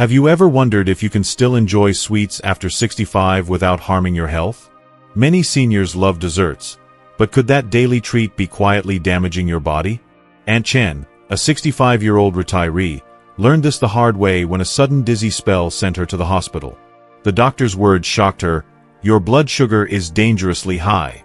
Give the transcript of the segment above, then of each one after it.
Have you ever wondered if you can still enjoy sweets after 65 without harming your health? Many seniors love desserts, but could that daily treat be quietly damaging your body? Aunt Chen, a 65-year-old retiree, learned this the hard way when a sudden dizzy spell sent her to the hospital. The doctor's words shocked her: "Your blood sugar is dangerously high."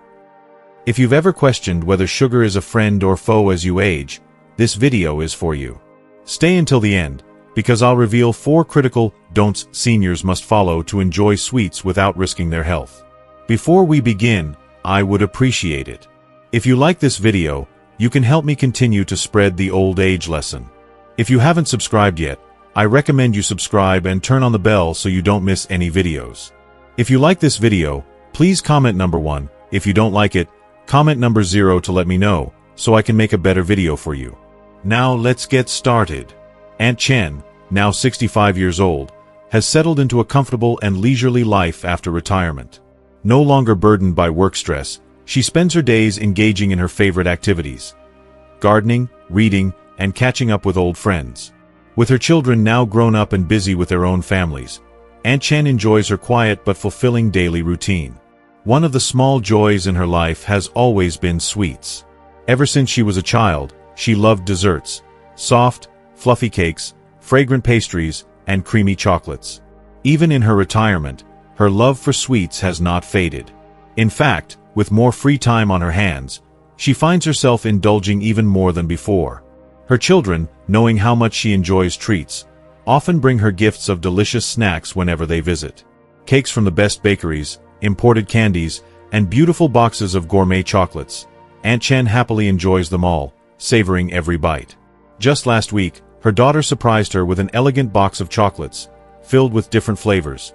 If you've ever questioned whether sugar is a friend or foe as you age, this video is for you. Stay until the end, because I'll reveal 4 critical don'ts seniors must follow to enjoy sweets without risking their health. Before we begin, I would appreciate it if you like this video. You can help me continue to spread the old age lesson. If you haven't subscribed yet, I recommend you subscribe and turn on the bell so you don't miss any videos. If you like this video, please comment number 1. If you don't like it, comment number 0 to let me know, so I can make a better video for you. Now let's get started. Aunt Chen, now 65 years old, has settled into a comfortable and leisurely life after retirement. No longer burdened by work stress, she spends her days engaging in her favorite activities: gardening, reading, and catching up with old friends. With her children now grown up and busy with their own families, Aunt Chen enjoys her quiet but fulfilling daily routine. One of the small joys in her life has always been sweets. Ever since she was a child, she loved desserts: soft, fluffy cakes, fragrant pastries, and creamy chocolates. Even in her retirement, her love for sweets has not faded. In fact, with more free time on her hands, she finds herself indulging even more than before. Her children, knowing how much she enjoys treats, often bring her gifts of delicious snacks whenever they visit. Cakes from the best bakeries, imported candies, and beautiful boxes of gourmet chocolates. Aunt Chen happily enjoys them all, savoring every bite. Just last week, her daughter surprised her with an elegant box of chocolates, filled with different flavors: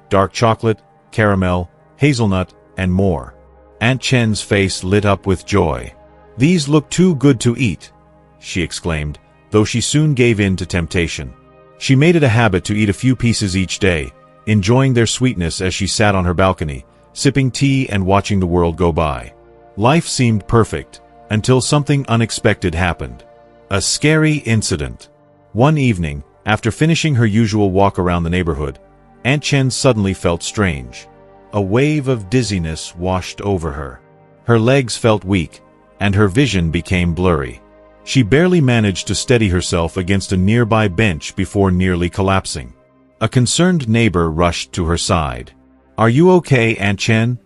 dark chocolate, caramel, hazelnut, and more. Aunt Chen's face lit up with joy. "These look too good to eat," she exclaimed, though she soon gave in to temptation. She made it a habit to eat a few pieces each day, enjoying their sweetness as she sat on her balcony, sipping tea and watching the world go by. Life seemed perfect, until something unexpected happened. A scary incident. One evening, after finishing her usual walk around the neighborhood, Aunt Chen suddenly felt strange. A wave of dizziness washed over her. Her legs felt weak, and her vision became blurry. She barely managed to steady herself against a nearby bench before nearly collapsing. A concerned neighbor rushed to her side. "Are you okay, Aunt Chen?"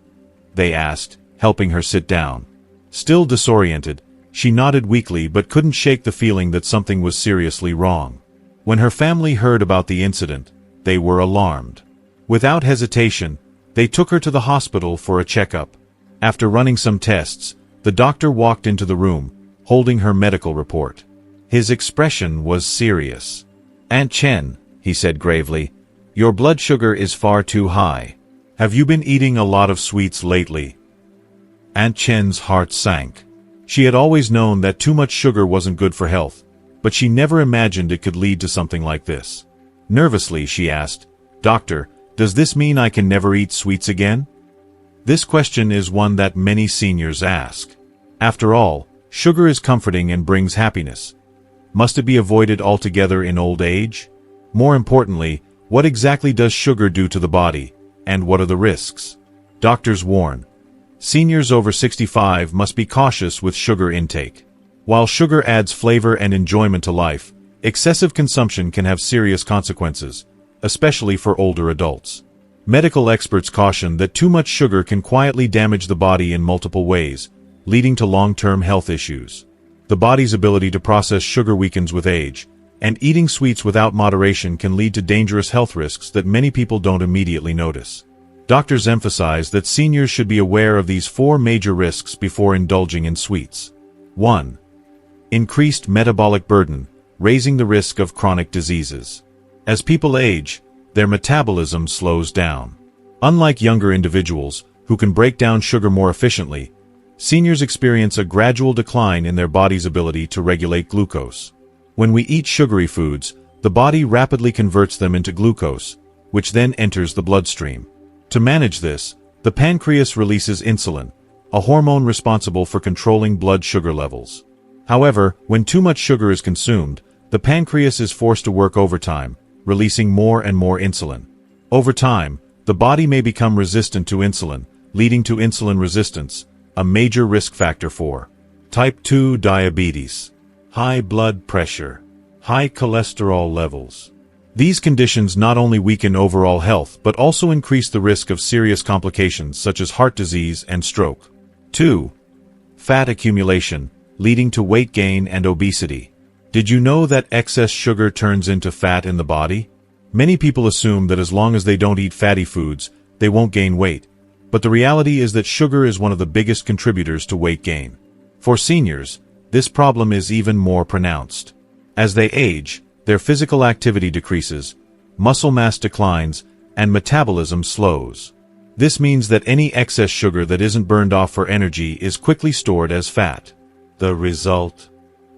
they asked, helping her sit down. Still disoriented, she nodded weakly but couldn't shake the feeling that something was seriously wrong. When her family heard about the incident, they were alarmed. Without hesitation, they took her to the hospital for a checkup. After running some tests, the doctor walked into the room, holding her medical report. His expression was serious. "Aunt Chen," he said gravely, "your blood sugar is far too high. Have you been eating a lot of sweets lately?" Aunt Chen's heart sank. She had always known that too much sugar wasn't good for health, but she never imagined it could lead to something like this. Nervously, she asked, "Doctor, does this mean I can never eat sweets again?" This question is one that many seniors ask. After all, sugar is comforting and brings happiness. Must it be avoided altogether in old age? More importantly, what exactly does sugar do to the body, and what are the risks? Doctors warn. Seniors over 65 must be cautious with sugar intake. While sugar adds flavor and enjoyment to life, excessive consumption can have serious consequences, especially for older adults. Medical experts caution that too much sugar can quietly damage the body in multiple ways, leading to long-term health issues. The body's ability to process sugar weakens with age, and eating sweets without moderation can lead to dangerous health risks that many people don't immediately notice. Doctors emphasize that seniors should be aware of these 4 major risks before indulging in sweets. 1. Increased metabolic burden, raising the risk of chronic diseases. As people age, their metabolism slows down. Unlike younger individuals, who can break down sugar more efficiently, seniors experience a gradual decline in their body's ability to regulate glucose. When we eat sugary foods, the body rapidly converts them into glucose, which then enters the bloodstream. To manage this, the pancreas releases insulin, a hormone responsible for controlling blood sugar levels. However, when too much sugar is consumed, the pancreas is forced to work overtime, releasing more and more insulin. Over time, the body may become resistant to insulin, leading to insulin resistance, a major risk factor for type 2 diabetes, high blood pressure, high cholesterol levels. These conditions not only weaken overall health but also increase the risk of serious complications such as heart disease and stroke. 2. Fat accumulation, leading to weight gain and obesity. Did you know that excess sugar turns into fat in the body? Many people assume that as long as they don't eat fatty foods, they won't gain weight. But the reality is that sugar is one of the biggest contributors to weight gain. For seniors, this problem is even more pronounced. As they age, their physical activity decreases, muscle mass declines, and metabolism slows. This means that any excess sugar that isn't burned off for energy is quickly stored as fat. The result?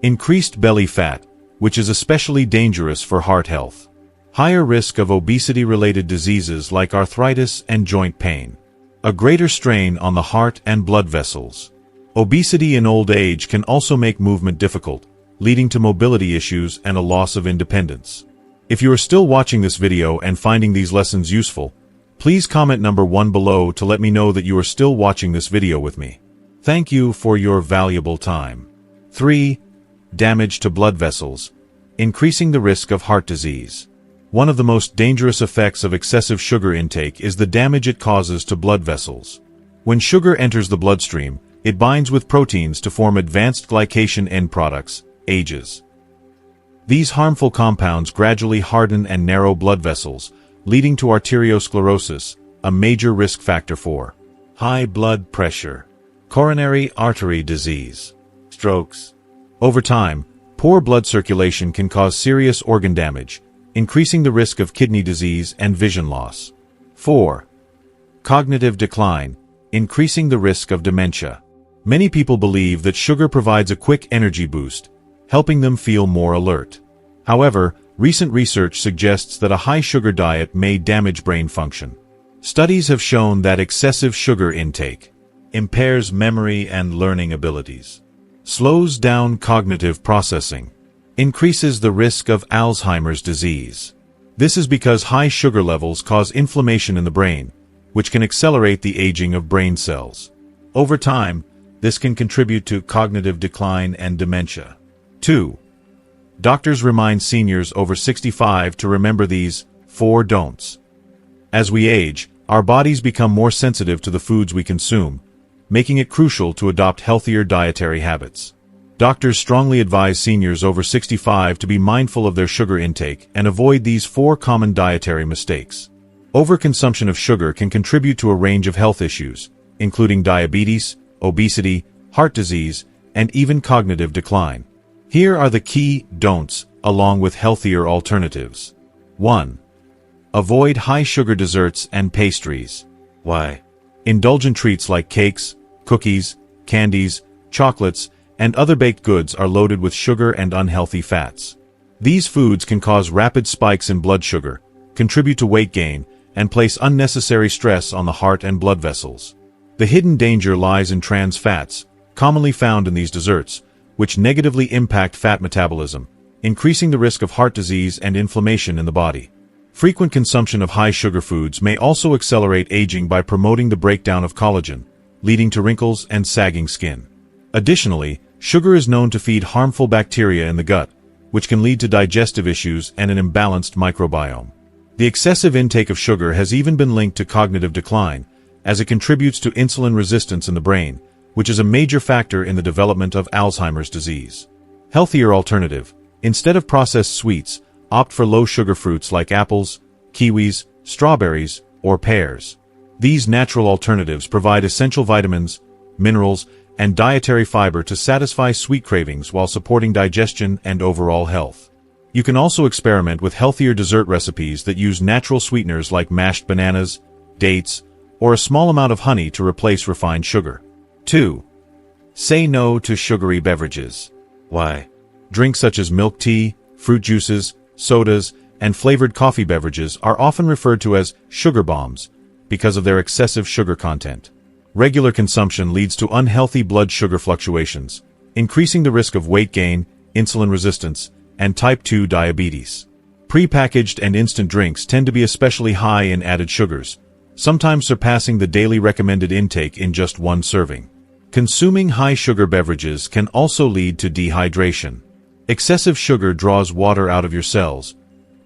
Increased belly fat, which is especially dangerous for heart health. Higher risk of obesity-related diseases like arthritis and joint pain. A greater strain on the heart and blood vessels. Obesity in old age can also make movement difficult, leading to mobility issues and a loss of independence. If you are still watching this video and finding these lessons useful, please comment number 1 below to let me know that you are still watching this video with me. Thank you for your valuable time. 3. Damage to blood vessels, increasing the risk of heart disease. One of the most dangerous effects of excessive sugar intake is the damage it causes to blood vessels. When sugar enters the bloodstream, it binds with proteins to form advanced glycation end products, AGEs. These harmful compounds gradually harden and narrow blood vessels, leading to arteriosclerosis, a major risk factor for high blood pressure, coronary artery disease, strokes. Over time, poor blood circulation can cause serious organ damage, increasing the risk of kidney disease and vision loss. 4. Cognitive decline, increasing the risk of dementia. Many people believe that sugar provides a quick energy boost, helping them feel more alert. However, recent research suggests that a high sugar diet may damage brain function. Studies have shown that excessive sugar intake impairs memory and learning abilities, slows down cognitive processing, increases the risk of Alzheimer's disease. This is because high sugar levels cause inflammation in the brain, which can accelerate the aging of brain cells. Over time, this can contribute to cognitive decline and dementia. 2. Doctors remind seniors over 65 to remember these 4 don'ts. As we age, our bodies become more sensitive to the foods we consume, making it crucial to adopt healthier dietary habits. Doctors strongly advise seniors over 65 to be mindful of their sugar intake and avoid these 4 common dietary mistakes. Overconsumption of sugar can contribute to a range of health issues, including diabetes, obesity, heart disease, and even cognitive decline. Here are the key don'ts, along with healthier alternatives. 1. Avoid high-sugar desserts and pastries. Why? Indulgent treats like cakes, cookies, candies, chocolates, and other baked goods are loaded with sugar and unhealthy fats. These foods can cause rapid spikes in blood sugar, contribute to weight gain, and place unnecessary stress on the heart and blood vessels. The hidden danger lies in trans fats, commonly found in these desserts, which negatively impact fat metabolism, increasing the risk of heart disease and inflammation in the body. Frequent consumption of high-sugar foods may also accelerate aging by promoting the breakdown of collagen, leading to wrinkles and sagging skin. Additionally, sugar is known to feed harmful bacteria in the gut, which can lead to digestive issues and an imbalanced microbiome. The excessive intake of sugar has even been linked to cognitive decline, as it contributes to insulin resistance in the brain, which is a major factor in the development of Alzheimer's disease. Healthier alternative. Instead of processed sweets, opt for low-sugar fruits like apples, kiwis, strawberries, or pears. These natural alternatives provide essential vitamins, minerals, and dietary fiber to satisfy sweet cravings while supporting digestion and overall health. You can also experiment with healthier dessert recipes that use natural sweeteners like mashed bananas, dates, or a small amount of honey to replace refined sugar. 2. Say no to sugary beverages. Why? Drinks such as milk tea, fruit juices, sodas, and flavored coffee beverages are often referred to as sugar bombs because of their excessive sugar content. Regular consumption leads to unhealthy blood sugar fluctuations, increasing the risk of weight gain, insulin resistance, and type 2 diabetes. Pre-packaged and instant drinks tend to be especially high in added sugars, sometimes surpassing the daily recommended intake in just one serving. Consuming high-sugar beverages can also lead to dehydration. Excessive sugar draws water out of your cells,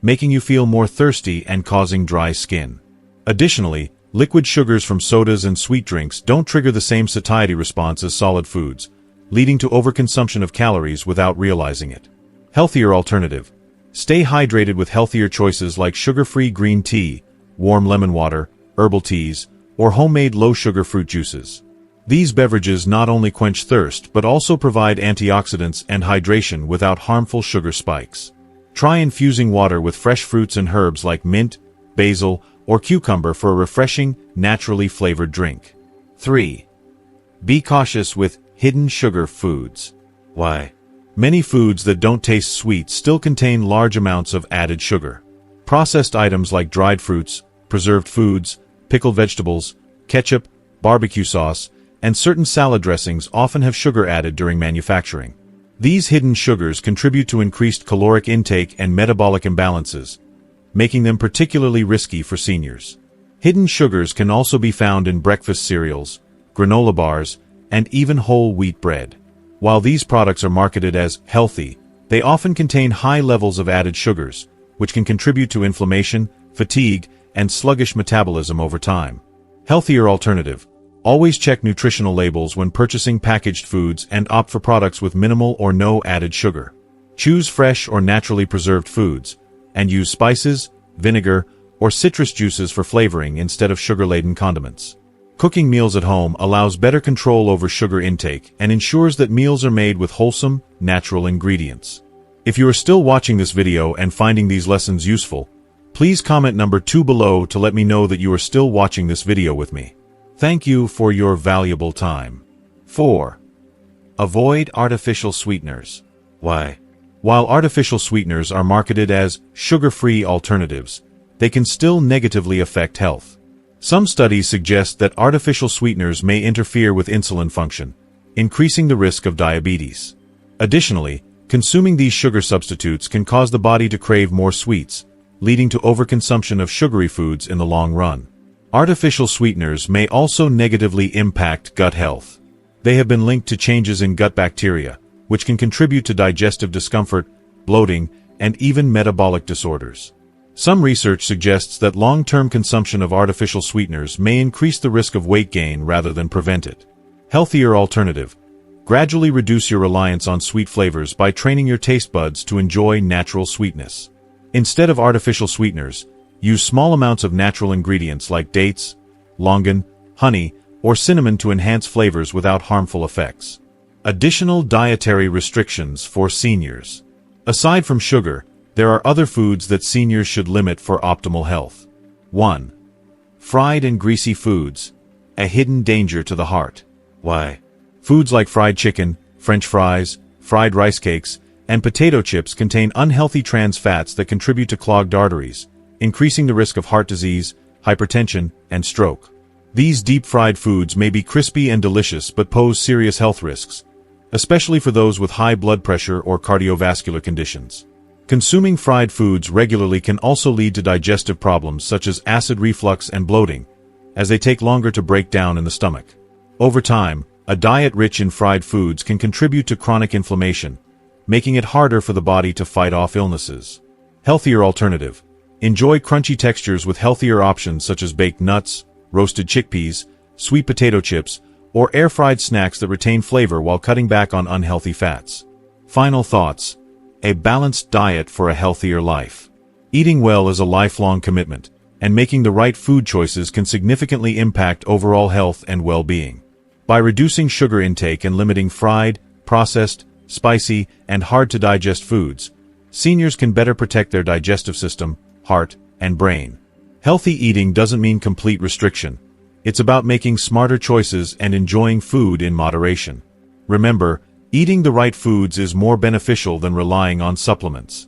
making you feel more thirsty and causing dry skin. Additionally, liquid sugars from sodas and sweet drinks don't trigger the same satiety response as solid foods, leading to overconsumption of calories without realizing it. Healthier alternative. Stay hydrated with healthier choices like sugar-free green tea, warm lemon water, herbal teas, or homemade low-sugar fruit juices. These beverages not only quench thirst but also provide antioxidants and hydration without harmful sugar spikes. Try infusing water with fresh fruits and herbs like mint, basil, or cucumber for a refreshing, naturally flavored drink. 3. Be cautious with hidden sugar foods. Why? Many foods that don't taste sweet still contain large amounts of added sugar. Processed items like dried fruits, preserved foods, pickled vegetables, ketchup, barbecue sauce, and certain salad dressings often have sugar added during manufacturing. These hidden sugars contribute to increased caloric intake and metabolic imbalances, making them particularly risky for seniors. Hidden sugars can also be found in breakfast cereals, granola bars, and even whole wheat bread. While these products are marketed as healthy, they often contain high levels of added sugars, which can contribute to inflammation, fatigue, and sluggish metabolism over time. Healthier alternative. Always check nutritional labels when purchasing packaged foods and opt for products with minimal or no added sugar. Choose fresh or naturally preserved foods, and use spices, vinegar, or citrus juices for flavoring instead of sugar-laden condiments. Cooking meals at home allows better control over sugar intake and ensures that meals are made with wholesome, natural ingredients. If you are still watching this video and finding these lessons useful, please comment number 2 below to let me know that you are still watching this video with me. Thank you for your valuable time. 4. Avoid artificial sweeteners. Why? While artificial sweeteners are marketed as sugar-free alternatives, they can still negatively affect health. Some studies suggest that artificial sweeteners may interfere with insulin function, increasing the risk of diabetes. Additionally, consuming these sugar substitutes can cause the body to crave more sweets, leading to overconsumption of sugary foods in the long run. Artificial sweeteners may also negatively impact gut health. They have been linked to changes in gut bacteria, which can contribute to digestive discomfort, bloating, and even metabolic disorders. Some research suggests that long-term consumption of artificial sweeteners may increase the risk of weight gain rather than prevent it. Healthier alternative. Gradually reduce your reliance on sweet flavors by training your taste buds to enjoy natural sweetness. Instead of artificial sweeteners, use small amounts of natural ingredients like dates, longan, honey, or cinnamon to enhance flavors without harmful effects. Additional dietary restrictions for seniors. Aside from sugar, there are other foods that seniors should limit for optimal health. 1. Fried and greasy foods, a hidden danger to the heart. Why? Foods like fried chicken, French fries, fried rice cakes, and potato chips contain unhealthy trans fats that contribute to clogged arteries, increasing the risk of heart disease, hypertension, and stroke. These deep-fried foods may be crispy and delicious but pose serious health risks, especially for those with high blood pressure or cardiovascular conditions. Consuming fried foods regularly can also lead to digestive problems such as acid reflux and bloating, as they take longer to break down in the stomach. Over time, a diet rich in fried foods can contribute to chronic inflammation, making it harder for the body to fight off illnesses. Healthier alternative. Enjoy crunchy textures with healthier options such as baked nuts, roasted chickpeas, sweet potato chips, or air-fried snacks that retain flavor while cutting back on unhealthy fats. Final thoughts. A balanced diet for a healthier life. Eating well is a lifelong commitment, and making the right food choices can significantly impact overall health and well-being. By reducing sugar intake and limiting fried, processed, spicy, and hard-to-digest foods, seniors can better protect their digestive system, heart, and brain. Healthy eating doesn't mean complete restriction. It's about making smarter choices and enjoying food in moderation. Remember, eating the right foods is more beneficial than relying on supplements.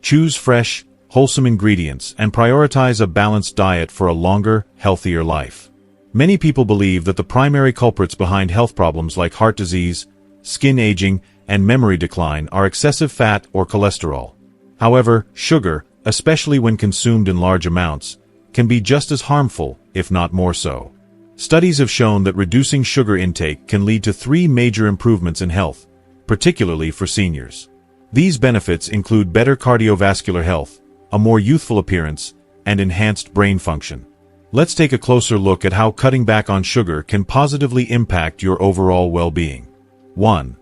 Choose fresh, wholesome ingredients and prioritize a balanced diet for a longer, healthier life. Many people believe that the primary culprits behind health problems like heart disease, skin aging, and memory decline are excessive fat or cholesterol. However, sugar, especially when consumed in large amounts, can be just as harmful, if not more so. Studies have shown that reducing sugar intake can lead to 3 major improvements in health, particularly for seniors. These benefits include better cardiovascular health, a more youthful appearance, and enhanced brain function. Let's take a closer look at how cutting back on sugar can positively impact your overall well-being. 1.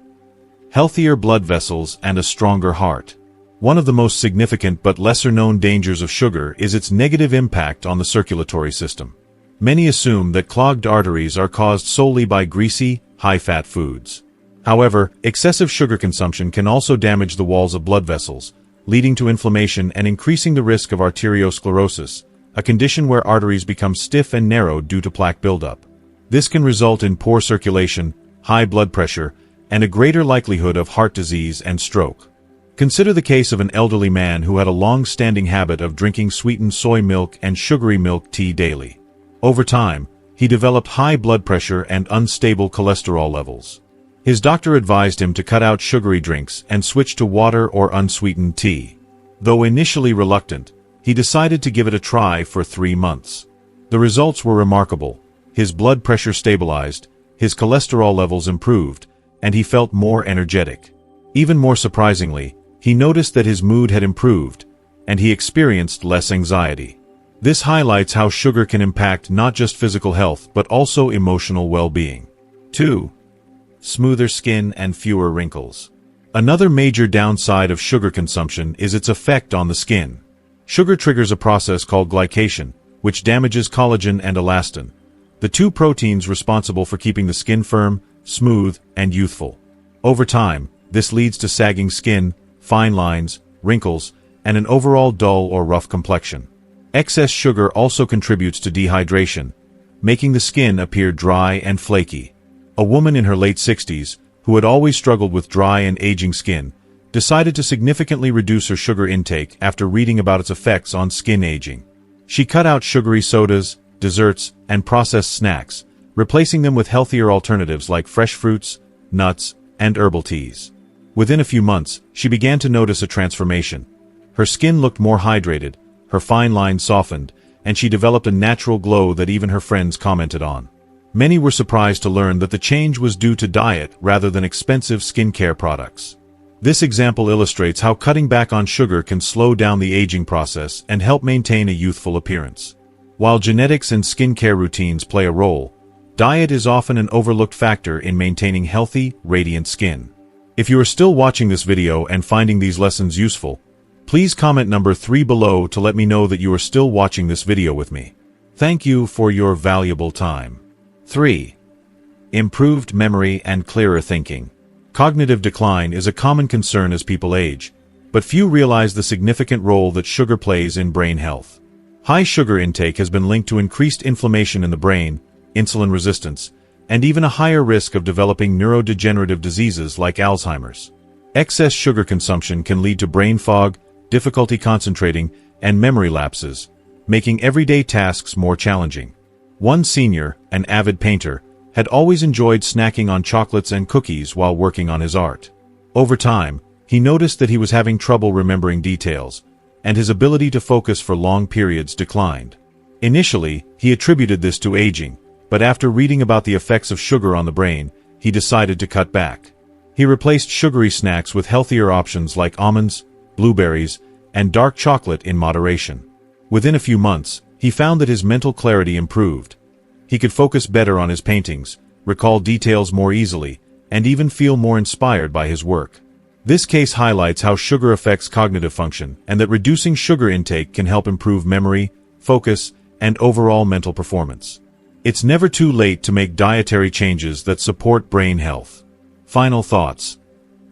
Healthier blood vessels and a stronger heart. One of the most significant but lesser-known dangers of sugar is its negative impact on the circulatory system. Many assume that clogged arteries are caused solely by greasy, high-fat foods. However, excessive sugar consumption can also damage the walls of blood vessels, leading to inflammation and increasing the risk of arteriosclerosis, a condition where arteries become stiff and narrow due to plaque buildup. This can result in poor circulation, high blood pressure, and a greater likelihood of heart disease and stroke. Consider the case of an elderly man who had a long-standing habit of drinking sweetened soy milk and sugary milk tea daily. Over time, he developed high blood pressure and unstable cholesterol levels. His doctor advised him to cut out sugary drinks and switch to water or unsweetened tea. Though initially reluctant, he decided to give it a try for 3 months. The results were remarkable. His blood pressure stabilized, his cholesterol levels improved, and he felt more energetic. Even more surprisingly, he noticed that his mood had improved, and he experienced less anxiety. This highlights how sugar can impact not just physical health but also emotional well-being. 2. Smoother skin and fewer wrinkles. Another major downside of sugar consumption is its effect on the skin. Sugar triggers a process called glycation, which damages collagen and elastin, the 2 proteins responsible for keeping the skin firm, smooth, and youthful. Over time, this leads to sagging skin, fine lines, wrinkles, and an overall dull or rough complexion. Excess sugar also contributes to dehydration, making the skin appear dry and flaky. A woman in her late 60s, who had always struggled with dry and aging skin, decided to significantly reduce her sugar intake after reading about its effects on skin aging. She cut out sugary sodas, desserts, and processed snacks, replacing them with healthier alternatives like fresh fruits, nuts, and herbal teas. Within a few months, she began to notice a transformation. Her skin looked more hydrated, her fine lines softened, and she developed a natural glow that even her friends commented on. Many were surprised to learn that the change was due to diet rather than expensive skincare products. This example illustrates how cutting back on sugar can slow down the aging process and help maintain a youthful appearance. While genetics and skincare routines play a role, diet is often an overlooked factor in maintaining healthy, radiant skin. If you are still watching this video and finding these lessons useful, please comment number 3 below to let me know that you are still watching this video with me. Thank you for your valuable time. 3. Improved memory and clearer thinking. Cognitive decline is a common concern as people age, but few realize the significant role that sugar plays in brain health. High sugar intake has been linked to increased inflammation in the brain, insulin resistance, and even a higher risk of developing neurodegenerative diseases like Alzheimer's. Excess sugar consumption can lead to brain fog, difficulty concentrating, and memory lapses, making everyday tasks more challenging. One senior, an avid painter, had always enjoyed snacking on chocolates and cookies while working on his art. Over time, he noticed that he was having trouble remembering details, and his ability to focus for long periods declined. Initially, he attributed this to aging, but after reading about the effects of sugar on the brain, he decided to cut back. He replaced sugary snacks with healthier options like almonds, blueberries, and dark chocolate in moderation. Within a few months, he found that his mental clarity improved. He could focus better on his paintings, recall details more easily, and even feel more inspired by his work. This case highlights how sugar affects cognitive function and that reducing sugar intake can help improve memory, focus, and overall mental performance. It's never too late to make dietary changes that support brain health. Final thoughts.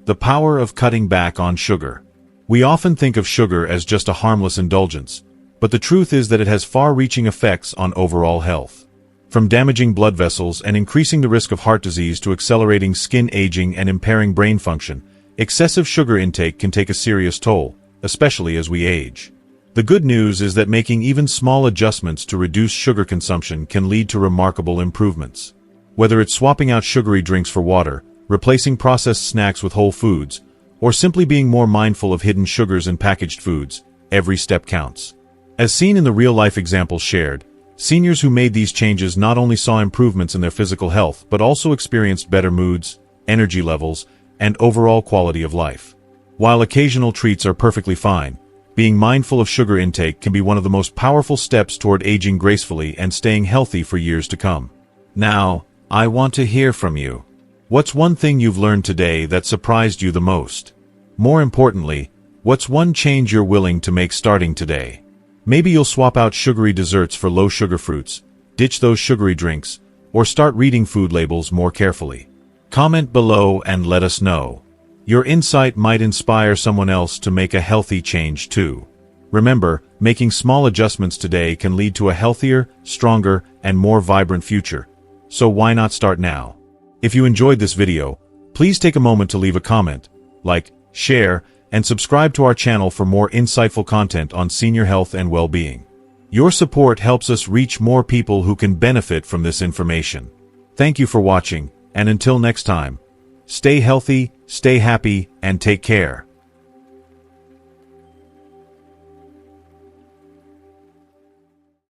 The power of cutting back on sugar. We often think of sugar as just a harmless indulgence, but the truth is that it has far-reaching effects on overall health. From damaging blood vessels and increasing the risk of heart disease to accelerating skin aging and impairing brain function, excessive sugar intake can take a serious toll, especially as we age. The good news is that making even small adjustments to reduce sugar consumption can lead to remarkable improvements. Whether it's swapping out sugary drinks for water, replacing processed snacks with whole foods, or simply being more mindful of hidden sugars in packaged foods, every step counts. As seen in the real-life examples shared, seniors who made these changes not only saw improvements in their physical health but also experienced better moods, energy levels, and overall quality of life. While occasional treats are perfectly fine, being mindful of sugar intake can be one of the most powerful steps toward aging gracefully and staying healthy for years to come. Now, I want to hear from you. What's one thing you've learned today that surprised you the most? More importantly, what's one change you're willing to make starting today? Maybe you'll swap out sugary desserts for low-sugar fruits, ditch those sugary drinks, or start reading food labels more carefully. Comment below and let us know. Your insight might inspire someone else to make a healthy change too. Remember, making small adjustments today can lead to a healthier, stronger, and more vibrant future. So why not start now? If you enjoyed this video, please take a moment to leave a comment, like, share, and subscribe to our channel for more insightful content on senior health and well-being. Your support helps us reach more people who can benefit from this information. Thank you for watching, and until next time, stay healthy, stay happy, and take care.